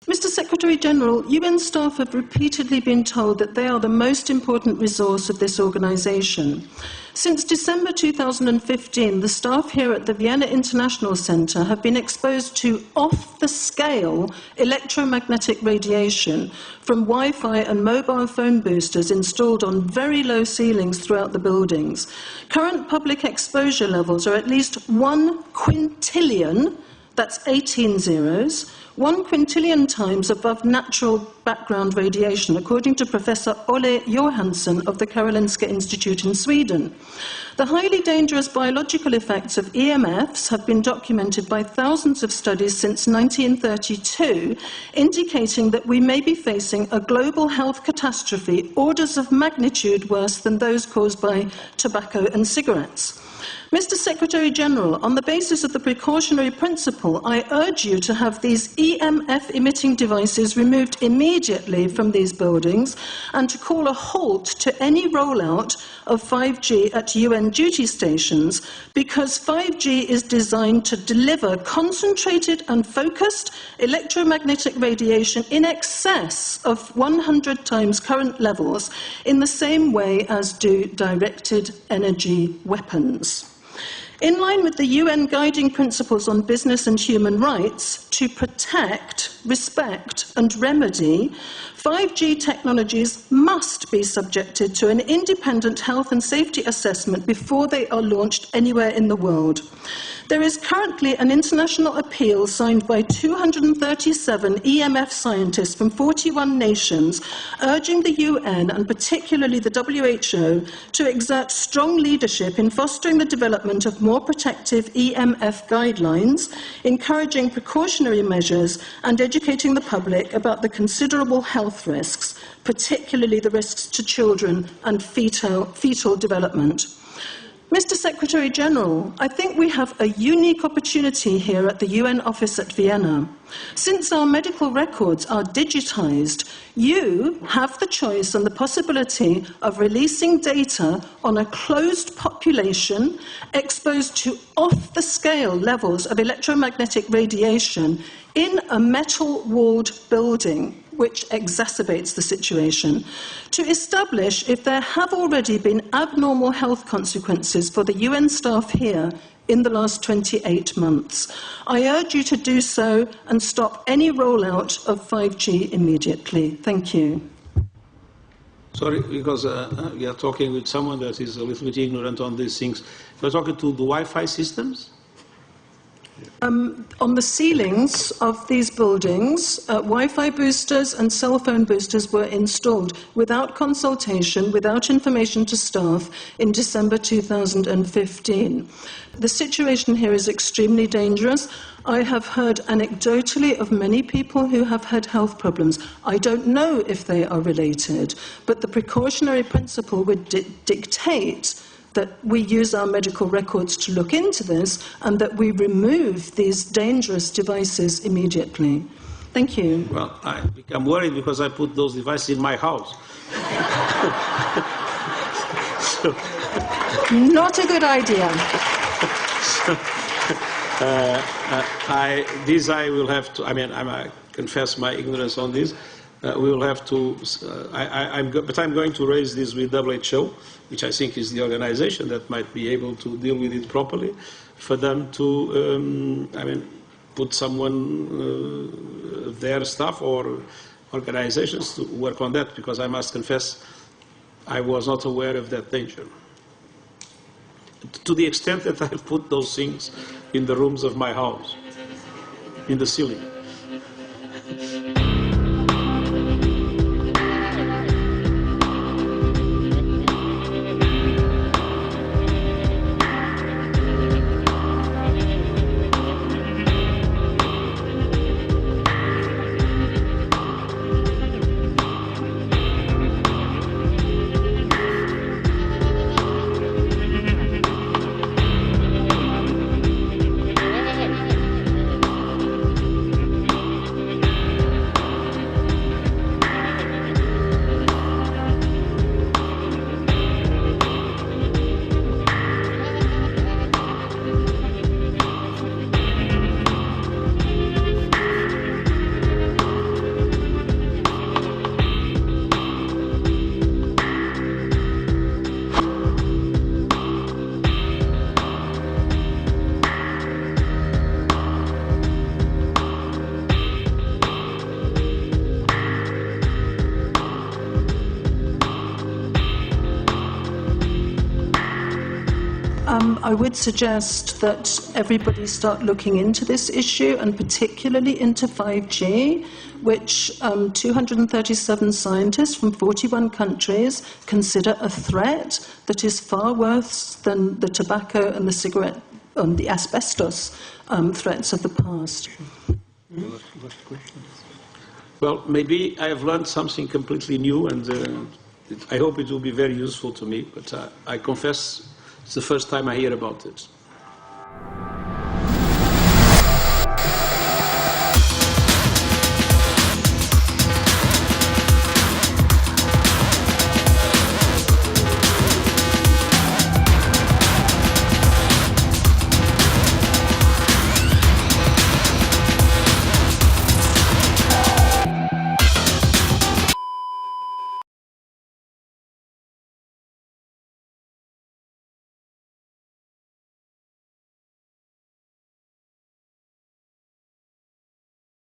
Mr. Secretary-General, UN staff have repeatedly been told that they are the most important resource of this organisation. Since December 2015, the staff here at the Vienna International Centre have been exposed to off-the-scale electromagnetic radiation from Wi-Fi and mobile phone boosters installed on very low ceilings throughout the buildings. Current public exposure levels are at least 1 quintillion, that's 18 zeros, 1 quintillion times above natural background radiation, according to Professor Olle Johansson of the Karolinska Institute in Sweden. The highly dangerous biological effects of EMFs have been documented by thousands of studies since 1932, indicating that we may be facing a global health catastrophe orders of magnitude worse than those caused by tobacco and cigarettes. Mr. Secretary-General, on the basis of the precautionary principle, I urge you to have these EMF-emitting devices removed immediately from these buildings and to call a halt to any rollout of 5G at UN duty stations, because 5G is designed to deliver concentrated and focused electromagnetic radiation in excess of 100 times current levels in the same way as do directed energy weapons. In line with the UN Guiding Principles on Business and Human Rights, to protect, respect and remedy, 5G technologies must be subjected to an independent health and safety assessment before they are launched anywhere in the world. There is currently an international appeal signed by 237 EMF scientists from 41 nations urging the UN and particularly the WHO to exert strong leadership in fostering the development of more protective EMF guidelines, encouraging precautionary measures and educating the public about the considerable health risks, particularly the risks to children and fetal development. Mr. Secretary-General, I think we have a unique opportunity here at the UN office at Vienna. Since our medical records are digitized, you have the choice and the possibility of releasing data on a closed population exposed to off-the-scale levels of electromagnetic radiation in a metal-walled building, which exacerbates the situation, to establish if there have already been abnormal health consequences for the UN staff here in the last 28 months. I urge you to do so and stop any rollout of 5G immediately. Thank you. Sorry, because we are talking with someone that is a little bit ignorant on these things. We're talking to the Wi-Fi systems? On the ceilings of these buildings, Wi-Fi boosters and cell phone boosters were installed without consultation, without information to staff in December 2015. The situation here is extremely dangerous. I have heard anecdotally of many people who have had health problems. I don't know if they are related, but the precautionary principle would dictate that we use our medical records to look into this and that we remove these dangerous devices immediately. Thank you. Well, I become worried because I put those devices in my house. Not a good idea. I will have to, I confess my ignorance on this. We will have to, but I'm going to raise this with WHO, which I think is the organization that might be able to deal with it properly, for them to, put someone, their staff or organizations to work on that, because I must confess I was not aware of that danger. To the extent that I put those things in the rooms of my house, in the ceiling. I would suggest that everybody start looking into this issue, and particularly into 5G, which 237 scientists from 41 countries consider a threat that is far worse than the tobacco and the cigarette and the asbestos threats of the past. Well, maybe I have learned something completely new, and I hope it will be very useful to me, but I confess it's the first time I hear about it.